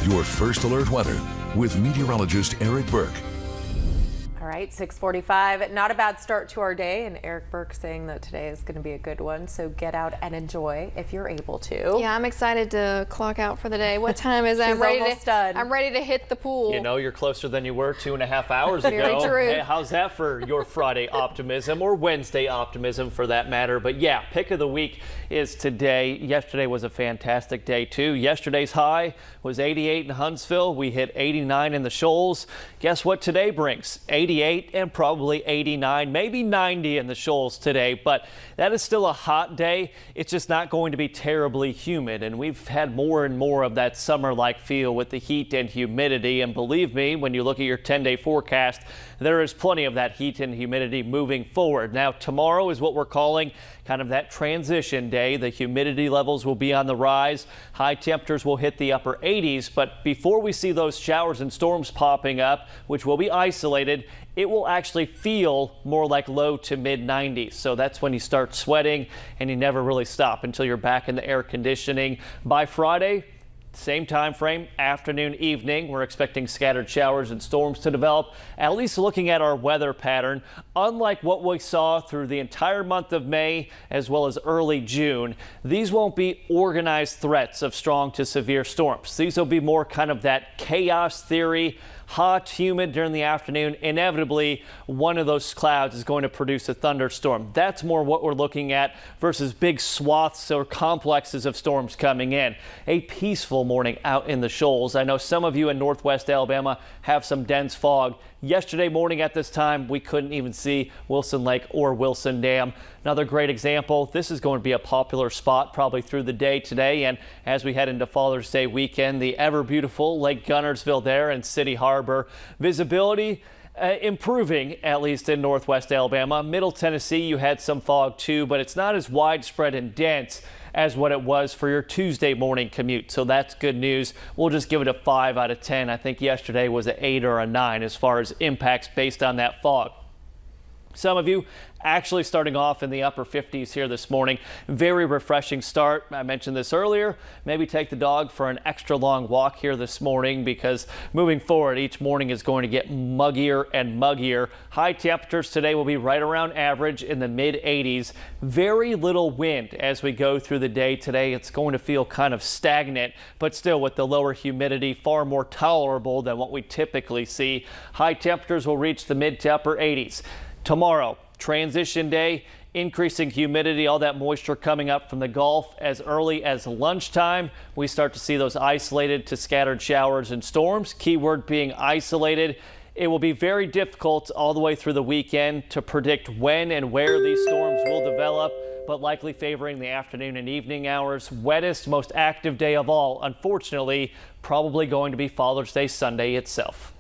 your first alert weather with meteorologist Eric Burke. All right, 6:45. Not a bad start to our day, and Eric Burke saying that today is going to be a good one. So get out and enjoy if you're able to. Yeah, I'm excited to clock out for the day. What time is it? I'm ready to hit the pool. You know, you're closer than you were 2.5 hours ago. Very true. Hey, how's that for your Friday optimism, or Wednesday optimism for that matter? But yeah, pick of the week is today. Yesterday was a fantastic day too. Yesterday's high was 88 in Huntsville. We hit 89 in the Shoals. Guess what today brings? 88 and probably 89, maybe 90 in the Shoals today, but that is still a hot day. It's just not going to be terribly humid, and we've had more and more of that summer-like feel with the heat and humidity. And believe me, when you look at your 10-day forecast, there is plenty of that heat and humidity moving forward. Now, tomorrow is what we're calling kind of that transition day. The humidity levels will be on the rise. High temperatures will hit the upper 80s, but before we see those showers and storms popping up, which will be isolated, it will actually feel more like low to mid 90s. So that's when you start sweating, and you never really stop until you're back in the air conditioning. By Friday, same time frame, afternoon, evening, we're expecting scattered showers and storms to develop. At least looking at our weather pattern, unlike what we saw through the entire month of May as well as early June, these won't be organized threats of strong to severe storms. These will be more kind of that chaos theory. Hot, humid during the afternoon. Inevitably, one of those clouds is going to produce a thunderstorm. That's more what we're looking at versus big swaths or complexes of storms coming in. A peaceful morning out in the Shoals. I know some of you in northwest Alabama have some dense fog. Yesterday morning at this time, we couldn't even see Wilson Lake or Wilson Dam. Another great example. This is going to be a popular spot probably through the day today. And as we head into Father's Day weekend, the ever beautiful Lake Gunnersville there in City Harbor. Visibility improving, at least in northwest Alabama. Middle Tennessee, you had some fog too, but it's not as widespread and dense as what it was for your Tuesday morning commute. So that's good news. We'll just give it a 5 out of 10. I think yesterday was an 8 or a 9 as far as impacts based on that fog. Some of you actually starting off in the upper 50s here this morning. Very refreshing start. I mentioned this earlier. Maybe take the dog for an extra long walk here this morning, because moving forward, each morning is going to get muggier and muggier. High temperatures today will be right around average in the mid 80s. Very little wind as we go through the day today. It's going to feel kind of stagnant, but still with the lower humidity, far more tolerable than what we typically see. High temperatures will reach the mid to upper 80s. Tomorrow, transition day, increasing humidity, all that moisture coming up from the Gulf as early as lunchtime. We start to see those isolated to scattered showers and storms. Keyword being isolated. It will be very difficult all the way through the weekend to predict when and where these storms will develop, but likely favoring the afternoon and evening hours. Wettest, most active day of all, unfortunately, probably going to be Father's Day Sunday itself.